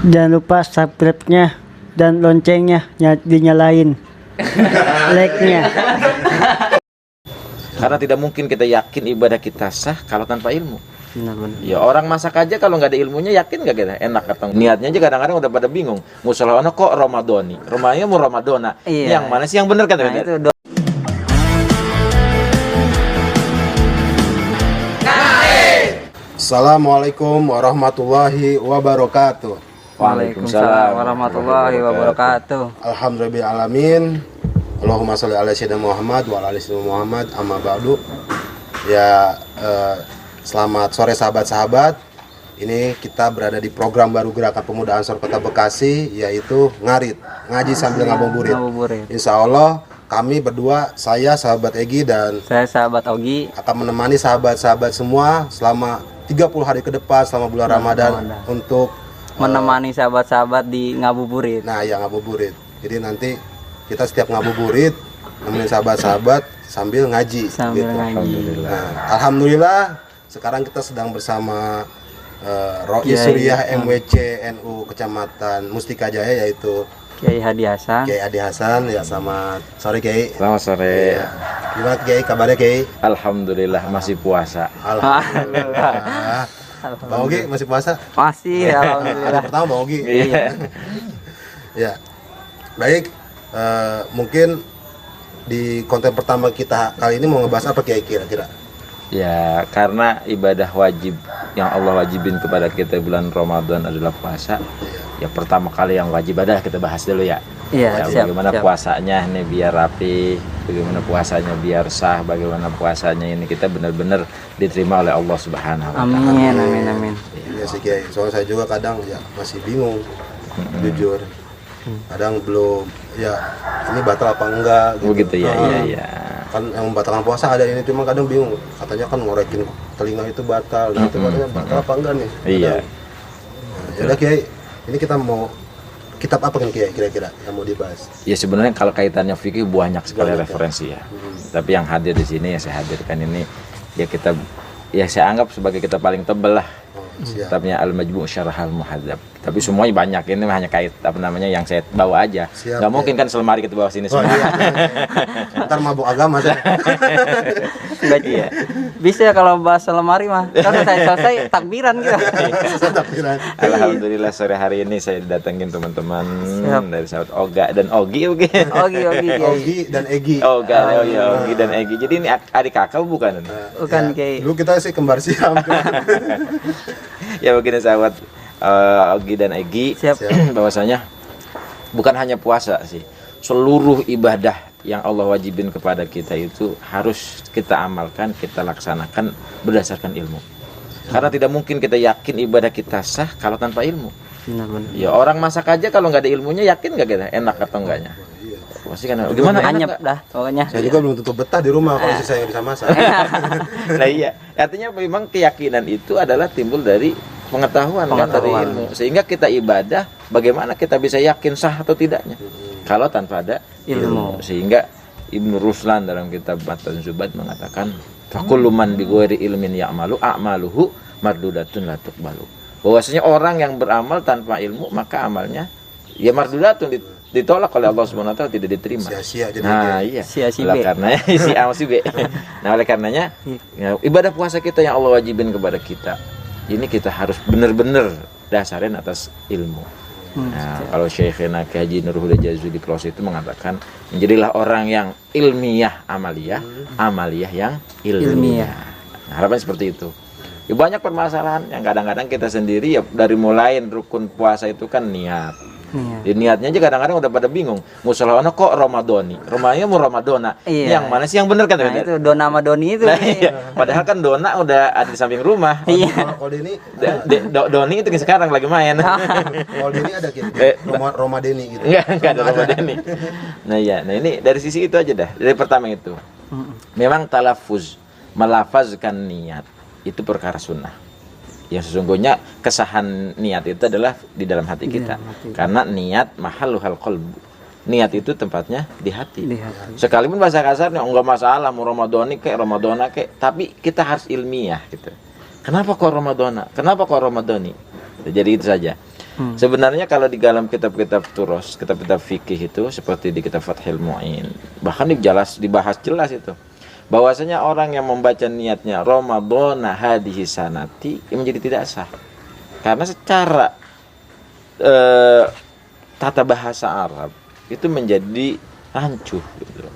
Jangan lupa subscribe-nya dan loncengnya dinyalain. Like-nya. Karena tidak mungkin kita yakin ibadah kita sah kalau tanpa ilmu. Benar-benar. Ya orang masak aja kalau nggak ada ilmunya yakin nggak kita enak atau niatnya aja kadang-kadang udah pada bingung. Musolana kok Ramadhani, rumahnya mau Ramadona. Iya. Yang mana sih yang benar kan? Nah, itu Assalamualaikum warahmatullahi wabarakatuh. Waalaikumsalam warahmatullahi wabarakatuh. Alhamdulillahirrahmanirrahim. Allahumma sholli ala sayyidina Muhammad wa ala ali sayyidina Muhammad amma ba'du. Ya, selamat sore sahabat-sahabat. Ini kita berada di program baru Gerakan Pemuda Ansor Kota Bekasi, yaitu ngarit, ngaji sambil ngabuburit. Insya Allah kami berdua, saya sahabat Egi dan Saya sahabat Ogi akan menemani sahabat-sahabat semua selama 30 hari ke depan selama bulan Ramadan untuk menemani sahabat-sahabat di ngabuburit. nah ya ngabuburit. Jadi nanti kita setiap ngabuburit nemenin sahabat-sahabat sambil ngaji Sambil gitu. ngaji. Nah, alhamdulillah sekarang kita sedang bersama Rois Kiai. Suriah MWC NU Kecamatan Mustika Jaya, yaitu Kiai Hadi Hasan. Kiai Adi Hasan. Ya, selamat sore Kiai. Selamat sore. Ya. Gimana Kiai, kabarnya Kiai? Alhamdulillah masih puasa. Alhamdulillah. Bang Ogi masih puasa? Masih, Hari alhamdulillah. pertama Bang Ogi. Iya. Ya, baik. Mungkin di konten pertama kita kali ini mau ngebahas apa kira-kira? Ya, karena ibadah wajib yang Allah wajibin kepada kita bulan Ramadan adalah puasa. Ya pertama kali yang wajib adalah kita bahas dulu ya. Iya, Ya, siap. bagaimana siap. puasanya ini biar rapi, bagaimana puasanya biar sah, bagaimana puasanya ini kita benar-benar diterima oleh Allah Subhanahu wa taala. Amin, amin, amin. Iya sih Kiai. Soalnya saya juga kadang ya masih bingung, jujur. Kadang belum, ya ini batal apa enggak gitu. Begitu ya, Nah, iya iya. Kan yang membatalkan puasa ada ini, cuma kadang bingung. Katanya kan ngorekin telinga itu batal, gitu katanya batal apa enggak nih? Iya. Ya udah Kiai, ini kita mau kitab apa kan Kiai kira-kira yang mau dibahas? Ya sebenarnya kalau kaitannya fikih banyak sekali Banyak, ya. referensi ya. Tapi yang hadir di sini ya saya hadirkan ini ya kita ya saya anggap sebagai kita paling tebel lah. Oh, siap. Kitabnya Al-Majmu' Syarah Al-Muhadzab. Tapi semuanya banyak, ini hanya kait apa namanya yang saya bawa aja. Siap, Nggak ya. mungkin kan selemari kita bawa sini Oh, semua. iya. Ntar mabuk agama saya. Enggak, Iya. bisa ya kalau bahas lemari mah. Kan selesai takbiran gitu. Takbiran. Alhamdulillah sore hari ini saya didatengin teman-teman Siap. dari sahabat Oga dan Ogi mungkin. Ogi, Kiai. Ogi dan Egi. Oga, oh ya Ogi dan Egi. Jadi ini adik kakak bukan? Bukan, Ya, Kiai. dulu kita sih kembar siam. Ya begini sahabat Ogi dan Egi. Siap. Bahwasanya bukan hanya puasa sih, seluruh ibadah yang Allah wajibin kepada kita itu harus kita amalkan, kita laksanakan berdasarkan ilmu. Karena tidak mungkin kita yakin ibadah kita sah kalau tanpa ilmu. Benar-benar. Ya orang masak aja kalau nggak ada ilmunya yakin nggak kita enak atau enggaknya? Pasti kan gimana enak Anyep nggak? dah pokoknya. Saya juga belum tentu betah di rumah kalau istri saya yang bisa masak. Nah iya, artinya memang keyakinan itu adalah timbul dari pengetahuan, kan, dari Pengetahuan. ilmu. Sehingga kita ibadah, bagaimana kita bisa yakin sah atau tidaknya? Kalau tanpa ada Ilmu. Sehingga Ibnu Ruslan dalam kitab Matan Zubat mengatakan, fakullu man bi ghairi ilmin ya'malu a'maluhu mardudatun la tuqbalu. Bahwasanya orang yang beramal tanpa ilmu maka amalnya ya mardudatun, ditolak oleh Allah Subhanahu wa taala, tidak diterima. Sia-sia jadi. Nah, iya. Sia si Oleh B. karenanya si A si B. Nah, oleh karenanya ya, ibadah puasa kita yang Allah wajibin kepada kita, ini kita harus benar-benar dasarin atas ilmu. Nah, kalau Syekhina Kiai Haji Nur Huda Jazuli Kloso itu mengatakan, menjadilah orang yang ilmiah amaliyah, amaliyah yang ilmiah. Nah, harapan seperti itu. Ya, banyak permasalahan yang kadang-kadang kita sendiri ya dari mulai rukun puasa itu kan niat. Iya. Di niatnya aja kadang-kadang udah pada bingung. Musolana kok Ramadhani, rumahnya mau Ramadona. Iya. Yang mana sih yang benar kan? Nah, itu Dona sama Doni itu. Nah, iya. Padahal kan Dona udah ada di samping rumah. Iya. Kalau Deni, Doni itu sekarang lagi main. kalau Deni ada Eh, kayak Roma Deni gitu. Enggak ada Ramadhani. Nah iya, nah ini dari sisi itu aja dah. Dari pertama itu. Memang talafuz, melafazkan niat itu perkara sunnah. Yang sesungguhnya kesahan niat itu adalah di dalam hati kita. Karena niat mahalluhal qalbu. Niat itu tempatnya di hati. Di hati. Sekalipun bahasa kasarnya enggak masalah mau Ramadhani kayak Ramadhana kayak, tapi kita harus ilmiah gitu. Kenapa kok Ramadhana? Kenapa kok Ramadhani? Jadi itu saja. Sebenarnya kalau di dalam kitab-kitab turos, kitab-kitab fikih itu seperti di kitab Fathul Mu'in, bahkan dibahas jelas itu. Bahwasanya orang yang membaca niatnya Ramadan hadhihi sanati menjadi tidak sah. Karena secara tata bahasa Arab itu menjadi rancuh gitu.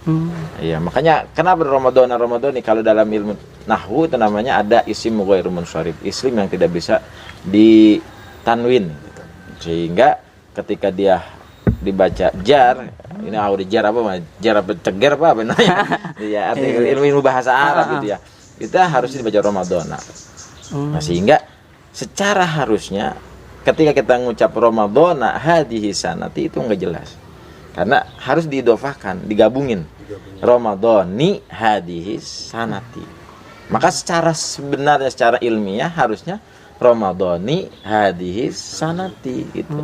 Iya, makanya kenapa Ramadan kalau dalam ilmu nahwu itu namanya ada isim ghairu munsharif, isim yang tidak bisa ditanwin gitu. Sehingga ketika dia dibaca jar, ini udah jar apa ceger apa namanya? Ya, ilmu bahasa Arab gitu ya. Kita harus dibaca Ramadan. Nah, sehingga secara harusnya ketika kita ngucap Ramadan hadhihi sanati itu enggak jelas. Karena harus diidofahkan, digabungin. Ramadhani hadhihi sanati. Maka sebenarnya secara ilmiah harusnya Ramadhani hadhihi sanati gitu.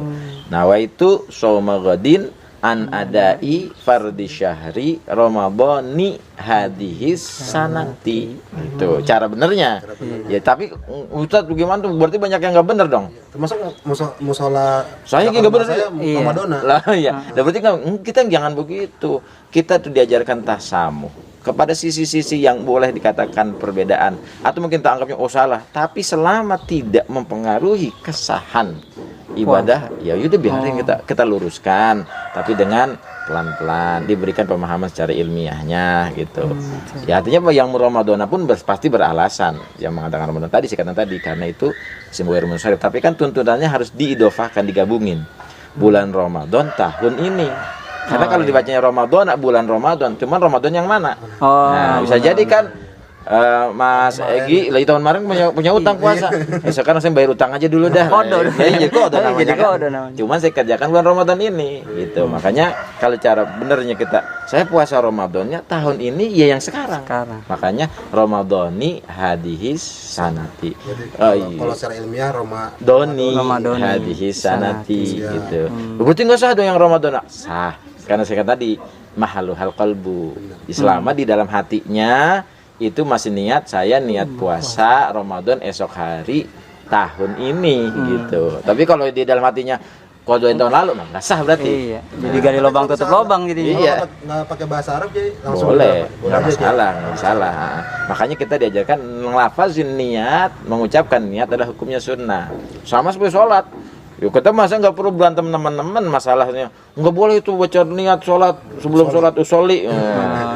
Nawaitu shauma ghadin an adai fardhi syahri Ramadhani hadhihi sanati. Itu cara benernya. Ya tapi Ustaz bagaimana tuh? Berarti banyak yang enggak bener dong. Termasuk musola Saya enggak bener saya Ramadan. Lah iya. Berarti kita jangan begitu. Kita tuh diajarkan tasamuh kepada sisi-sisi yang boleh dikatakan perbedaan atau mungkin tak anggapnya salah, tapi selama tidak mempengaruhi kesahan ibadah, ya udah biarin kita luruskan, tapi dengan pelan-pelan diberikan pemahaman secara ilmiahnya gitu. Ya artinya yang Ramadan pun pasti beralasan yang mengatakan Ramadan tadi sikatan tadi karena itu simbol munsharif, tapi kan tuntunannya harus diidofahkan, digabungin. Bulan Ramadan tahun ini. Karena kalau dibacanya Ramadan, bulan Ramadan, cuman Ramadan yang mana? Nah, bisa jadi kan Mas Egi lagi tahun kemarin punya utang puasa. Sekarang saya bayar utang aja dulu dah. Jadi kode namanya kan. Cuman saya kerjakan bulan Ramadan ini gitu. Makanya kalau cara benernya saya puasa Ramadannya tahun ini ya yang sekarang. Makanya Ramadhani hadhihi sanati. Kalau secara ilmiah Ramadhani hadhihi sanati gitu. Berarti enggak sah dong yang Ramadan. Sah. Karena saya kata tadi mahaluhal qalbu. Selama di dalam hatinya itu masih niat puasa Ramadan esok hari tahun ini gitu. Tapi kalau di dalam hatinya kodoin tahun lalu nggak sah berarti. Iya. Jadi gali lubang tutup lubang gitu. Iya. Nggak pakai bahasa Arab jadi langsung boleh, nggak masalah. Makanya kita diajarkan ngelafazin niat, mengucapkan niat adalah hukumnya sunnah. Sama seperti sholat. Yuk kita masa nggak perlu berantem teman-teman masalahnya. Nggak boleh itu baca niat sholat sebelum sholat usolli.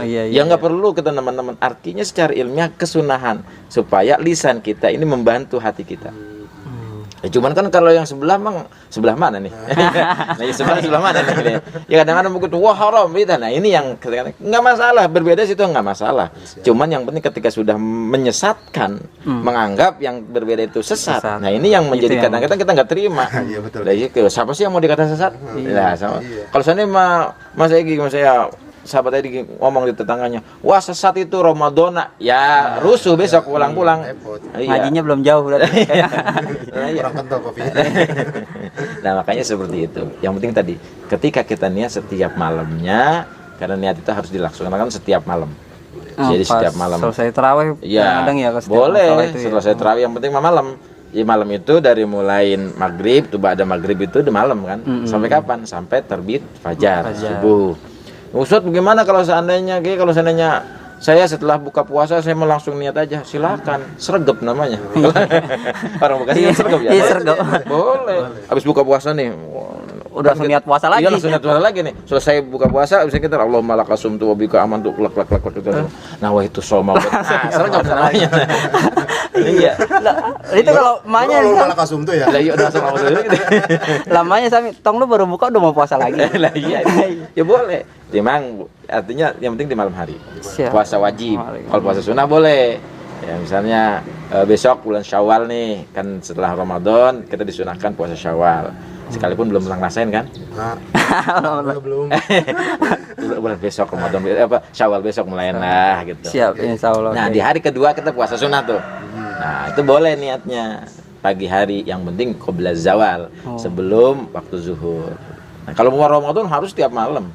Ya nggak perlu kita teman-teman. Artinya secara ilmiah kesunahan supaya lisan kita ini membantu hati kita. Cuman kan kalau yang sebelah mana nih? Nah, sebelah mana nih? Ya kadang-kadang begitu, wah haram gitu. Nah ini yang nggak masalah, berbeda situ nggak masalah. Cuman yang penting ketika sudah menyesatkan, menganggap yang berbeda itu sesat. Nah ini yang menjadi kadang-kadang kita nggak terima. Iya betul. Nah, siapa sih yang mau dikata sesat? Nah, sama. Kalau saya Mas Egi, saya sahabat tadi ngomong di tetangganya, wah sesat itu Ramadan, ya rusuh besok pulang-pulang. Ngajinya belum jauh berarti. Kurang kental kopinya. Nah makanya seperti itu. Yang penting tadi, ketika kita niat setiap malamnya, karena niat itu harus dilaksanakan setiap malam. Jadi setiap malam. Selesai tarawih, kadang ya boleh. Selesai tarawih yang penting malam. Ya malam itu dari mulai maghrib, tuh ada maghrib itu di malam kan. Sampai kapan? Sampai terbit fajar. Subuh. Ustaz bagaimana kalau seandainya saya setelah buka puasa saya mau langsung niat aja, silakan. Sregep namanya. Orang Bekasi kan sregep ya. Iya, sregep. Boleh. Habis buka puasa nih, udah langsung niat puasa lagi. Iya, langsung niat puasa lagi nih. Selesai buka puasa bisa kita Allahumma lakasumtu wa bika amantu lak. Nah, wah itu soma. Sregep namanya. Iya. Itu kalau emaknya malah kasum tuh ya. Lah iya udah sama gitu. Lamanya Sami, tong lu baru buka udah mau puasa lagi. Lah iya. Ya boleh. Memang artinya yang penting di malam hari. Puasa wajib. Kalau puasa sunnah boleh. Ya misalnya besok bulan Syawal nih, kan setelah Ramadan kita disunahkan puasa Syawal. Sekalipun belum ngerasain kan? Belum. Bulan besok Ramadan Syawal besok mulai lah gitu. Siap, insyaallah. Nah, di hari kedua kita puasa sunnah tuh. Nah, itu boleh niatnya pagi hari, yang penting qabla zawal, sebelum waktu zuhur. Nah, kalau mau Ramadan harus tiap malam.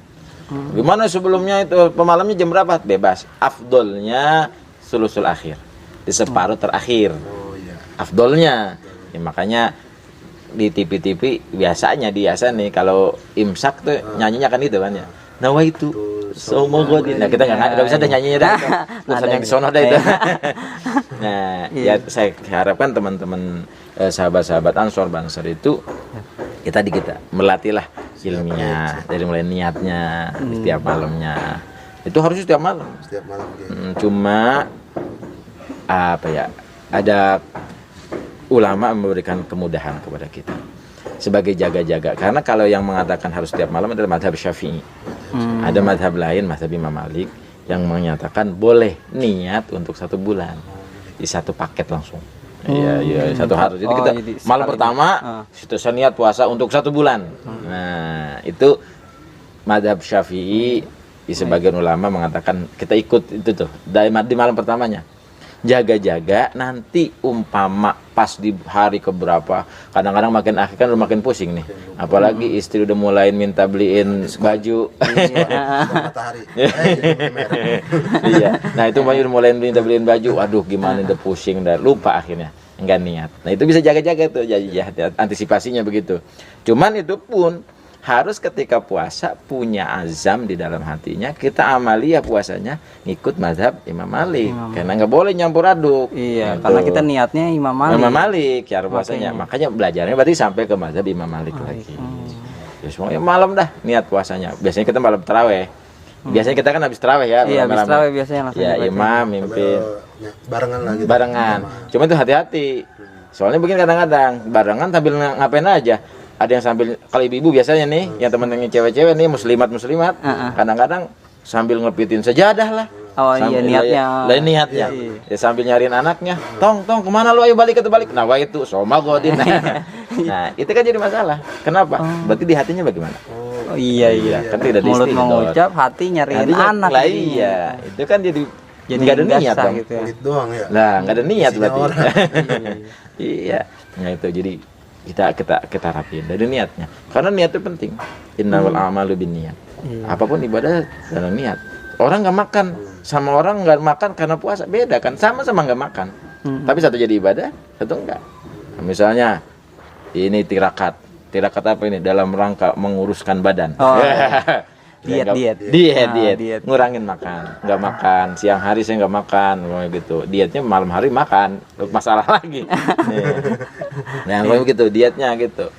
Gimana sebelumnya itu pemalamnya jam berapa? Bebas. Afdolnya sulusul akhir, di separuh terakhir. Afdolnya. Ya, makanya di TV-TV biasanya nih kalau imsak tuh nyanyinya kan itu kan ya. Nawaitu Somo Godin. Nah kita nggak bisa ada nyanyinya dah. Urusan yang di sono dah itu. Nah ya saya harapkan teman-teman sahabat-sahabat Ansor Bansor itu kita melatihlah ilmiah dari mulai niatnya setiap malamnya. Itu harus setiap malam. Setiap malam. Cuma apa ya? Ada ulama memberikan kemudahan kepada kita sebagai jaga-jaga. Karena kalau yang mengatakan harus setiap malam adalah mazhab Syafi'i. Ada mazhab lain, mazhab Imam Malik yang menyatakan boleh niat untuk 1 bulan di satu paket langsung. Iya, satu hari. Jadi kita malam pertama saya niat puasa untuk 1 bulan. Nah, itu mazhab Syafi'i. Sebagian ulama mengatakan kita ikut itu tuh di malam pertamanya. Jaga-jaga nanti umpama pas di hari keberapa, kadang-kadang makin akhir kan udah makin pusing nih, apalagi istri udah mulai minta beliin baju matahari. Iya, nah itu udah mulai minta beliin baju, waduh gimana udah pusing, udah lupa akhirnya enggak niat. Nah itu bisa jaga-jaga tuh, antisipasinya begitu. Cuman itu pun harus ketika puasa punya azam di dalam hatinya, kita amalia puasanya ngikut mazhab Imam Malik. Karena nggak boleh nyampur aduk. Iya, gitu. karena kita niatnya Imam Malik. Imam Malik cara puasanya. Makanya belajarnya berarti sampai ke mazhab Imam Malik lagi. Ya semuanya malam dah niat puasanya. Biasanya kita malam taraweh. Biasanya kita kan habis taraweh ya. Iya, habis taraweh biasanya langsung. Ya, imam mimpin. Barengan lagi. Barengan. Cuma itu hati-hati. Soalnya begini kadang-kadang barengan sambil ngapain aja. Ada yang sambil, kalau ibu-ibu biasanya nih, yang temen-temen cewek-cewek nih, muslimat, kadang-kadang sambil ngepitin sejadah lah. Oh iya, niatnya. Lain niatnya. Ya, sambil nyariin anaknya, tong kemana lu, ayo balik balik. Nah, wah itu Soma Godin. Nah, itu kan jadi masalah. Kenapa? Berarti di hatinya bagaimana? Oh iya. Kan tidak mulut mengucap, hati nyariin anak. Lah iya, itu kan jadi nggak ada niat dong. Gitu ya. Doang ya. Lah, nggak ada niat berarti. Iya. Nah itu jadi kita rapiin dari niatnya, karena niat itu penting. Innamal a'malu binniyat. Apapun ibadah dalam niat. Orang nggak makan sama orang nggak makan karena puasa beda kan, sama-sama nggak makan, tapi satu jadi ibadah, satu enggak. Nah, misalnya ini tirakat apa ini, dalam rangka menguruskan badan. Diet, ngurangin makan, nggak makan siang hari, saya nggak makan gitu. Dietnya malam hari makan, masalah lagi. Nah kalau gitu dietnya gitu,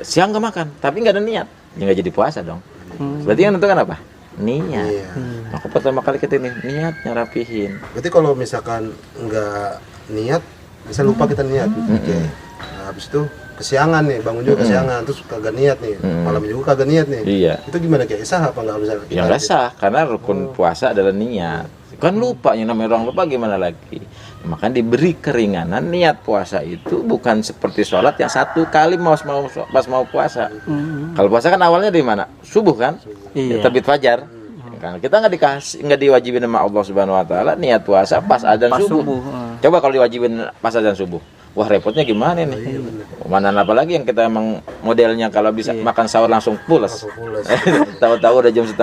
siang nggak makan tapi nggak ada niat, ya nggak jadi puasa dong. Berarti yang menentukan apa? Niat. Maka pertama kali kita niatnya rapihin. Berarti kalau misalkan nggak niat, bisa lupa kita niat. Nah, habis itu kesiangan nih, bangun juga kesiangan, terus kagak niat nih, malam juga kagak niat nih. Iya. Itu gimana, kayak sah apa nggak bisa? Ya nggak sah, karena rukun puasa adalah niat. Kan lupa, yang namanya orang lupa gimana lagi? Maka diberi keringanan. Niat puasa itu bukan seperti sholat yang 1 kali pas mau puasa. Kalau puasa kan awalnya dari mana? Subuh kan? Iya. Terbit fajar. Karena kita nggak diwajibin sama Allah Subhanahu Wa Taala niat puasa pas adzan subuh. Coba kalau diwajibin pas adzan subuh. Wah repotnya gimana nih? Mana apalagi yang kita emang modelnya kalau bisa makan sahur langsung pulas. Tahu-tahu udah jam 5:30.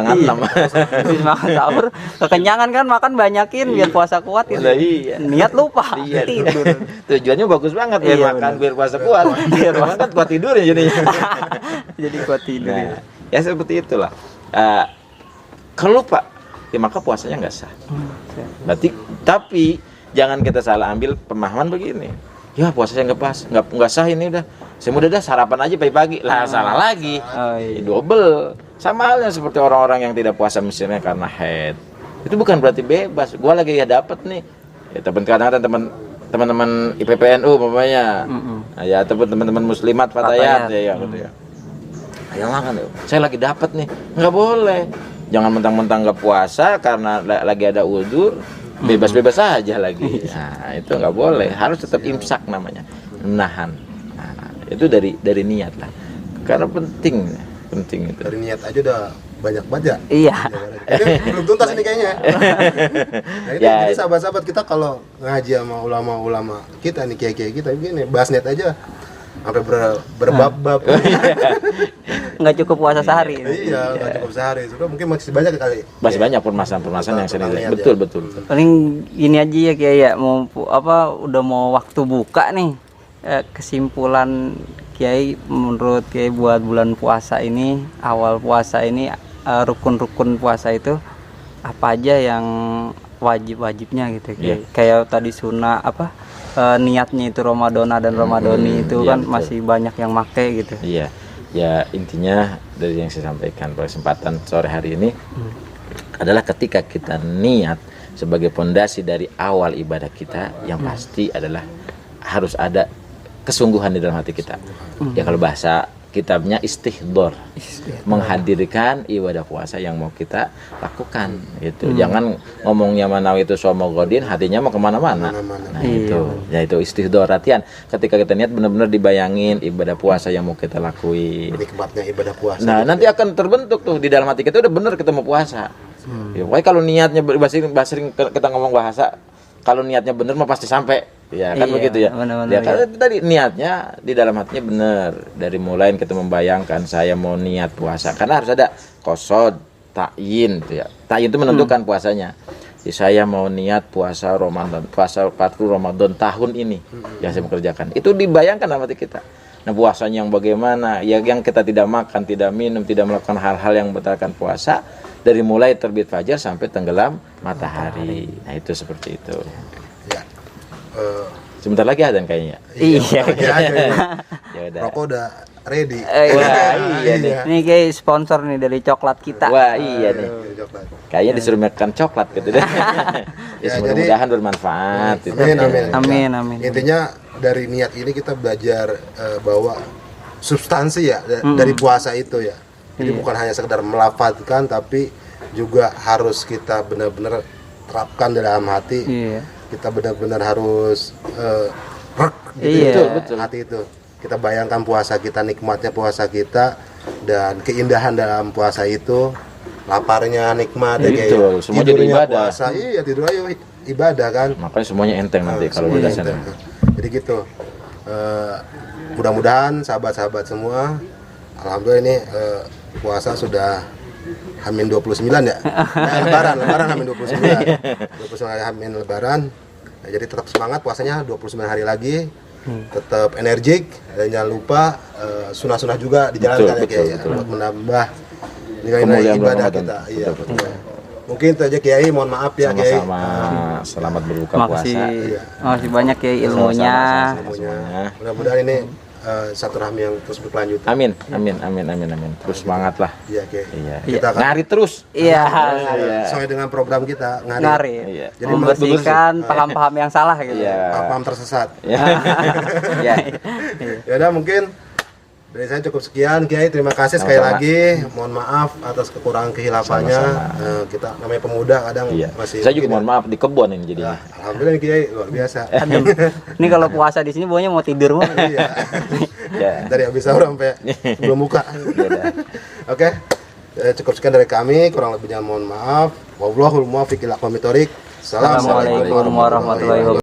Habis makan sahur, kekenyangan kan, makan banyakin biar puasa kuat gitu. Iya. Niat lupa, tidur. Tujuannya bagus banget biar makan biar puasa kuat. Biar makan kan kuat tidur ya jadinya. Jadi kuat tidur. Nah, ya seperti itulah. Kalau lupa, ya maka puasanya nggak sah. Berarti, tapi jangan kita salah ambil pemahaman begini. Ya puasa saya nggak sah ini udah. Saya mudah dah sarapan aja pagi-pagi. Lah salah lagi. Double. Sama halnya seperti orang-orang yang tidak puasa misalnya karena haid. Itu bukan berarti bebas. Gua lagi ya dapat nih. Ya kadang-kadang teman-teman IPPNU umpamanya. Ya ataupun teman-teman muslimat fatayat ya gitu ya. Ayo makan. Saya lagi dapat nih. Nggak boleh. Jangan mentang-mentang nggak puasa karena lagi ada uzur. Bebas-bebas aja lagi. Nah, itu nggak boleh. Harus tetap imsak namanya. Menahan. Nah, itu dari niat lah. Karena penting itu. Dari niat aja udah banyak banget ya. Iya. Belum tuntas ini kayaknya. Nah, jadi sahabat-sahabat kita kalau ngaji sama ulama-ulama kita nih, kiai-kiai kita begini, bahas niat aja sampai berbab-bab. Nggak cukup puasa sehari. Iya, nggak cukup sehari. Sudah mungkin masih banyak kali. Masih banyak permasalahan yang sering. Betul. Paling ini aja ya kayak udah mau waktu buka nih. Kesimpulan Kiai, menurut Kiai buat bulan puasa ini, awal puasa ini, rukun-rukun puasa itu apa aja yang wajib-wajibnya gitu Kiai? Kayak tadi sunnah apa, niatnya itu Ramadana dan Ramadhani itu iya, kan betul. masih banyak yang make gitu. Iya, ya intinya dari yang saya sampaikan pada kesempatan sore hari ini adalah ketika kita niat sebagai pondasi dari awal ibadah kita, yang pasti adalah harus ada kesungguhan di dalam hati kita. Ya kalau bahasa kitabnya istihdor, menghadirkan ibadah puasa yang mau kita lakukan gitu. Jangan ngomongnya manawi itu somogodin, hatinya mau kemana-mana. Nah itu, ya itu istihdor, latihan. Ketika kita niat benar-benar dibayangin ibadah puasa yang mau kita lakuin. Nikmatnya ibadah puasa. Nah nanti akan terbentuk tuh di dalam hati kita udah benar kita mau puasa. Ya, pokoknya kalau niatnya basing kita ngomong bahasa, kalau niatnya benar mah pasti sampai. Ya kan begitu ya. Bener-bener, Ya kan tadi niatnya di dalam hatinya benar. Dari mulai kita membayangkan saya mau niat puasa, karena harus ada qasad, ta'yin gitu ya. Ta'yin itu menentukan puasanya. Ya, saya mau niat puasa Ramadan, puasa 40 Ramadan tahun ini yang saya mengerjakan. Itu dibayangkan dalam hati kita. Nah, puasanya yang bagaimana? Ya yang kita tidak makan, tidak minum, tidak melakukan hal-hal yang membatalkan puasa dari mulai terbit fajar sampai tenggelam matahari. Nah, itu seperti itu. Ya. Sebentar lagi azan kayaknya. Iya. Ya udah. Rokok udah ready. Wah, iya nih. Ini kayak sponsor nih dari coklat kita. Wah, iya nih. Coklat. Kayaknya disuruh makan coklat gitu deh. Ya, Ya, mudah-mudahan bermanfaat. gitu. Amin. Amin. Intinya dari niat ini kita belajar bahwa substansi ya dari puasa itu ya. Jadi bukan hanya sekedar melafazkan, tapi juga harus kita benar-benar terapkan dalam hati. Iya. Kita benar-benar harus rek Iya. gitu, betul. Hati itu. Kita bayangkan puasa kita, nikmatnya puasa kita, dan keindahan dalam puasa itu, laparnya nikmat, ya, kayak Betul, semua jadi tidurnya ibadah. puasa, iya tidur aja ibadah kan. Makanya semuanya enteng nanti kalau Semuanya udah sana. enteng. Jadi gitu. Mudah-mudahan sahabat-sahabat semua, alhamdulillah ini puasa sudah Hamin 29 ya. Lebaran Hamin 29. 29 Hamin Lebaran. Nah, jadi tetap semangat puasanya 29 hari lagi. Tetap energik dan jangan lupa sunah-sunah juga dijalankan ya Kiai, untuk menambah nilai-nilai Kemuliaan ibadah Ramadan. kita. Iya, Betul. betul. Mungkin itu aja Kiai, mohon maaf ya Kiai. Sama-sama. Selamat berbuka Makasih, puasa. makasih banyak ya ilmunya. Semuanya. Mudah-mudahan ini satu rahmi yang terus berkelanjutan. Amin. Terus semangat lah. Iya Kiai. Iya. Kita akan Ngari terus. Iya. sesuai dengan program kita Ngari. Iya. Jadi Membersihkan paham-paham yang salah gitu. Iya. paham tersesat. Iya. Ya udah mungkin dari saya cukup sekian Kiai, terima kasih sekali Sama-sama. lagi. Mohon maaf atas kekurangan kehilafannya. Kita namanya pemuda kadang Iya. masih Saya juga mungkin mohon maaf di kebun ini jadinya. Alhamdulillah nih, Kiai luar biasa. Ini kalau puasa di sini pokoknya mau tidur mah. Iya. Ya. Dari habis sahur sampai sebelum buka. Iya dah. Oke. Cukup sekian dari kami, kurang lebihnya mohon maaf. Wallahul muwaffiq ila aqwamit thoriq. Assalamualaikum warahmatullahi wabarakatuh.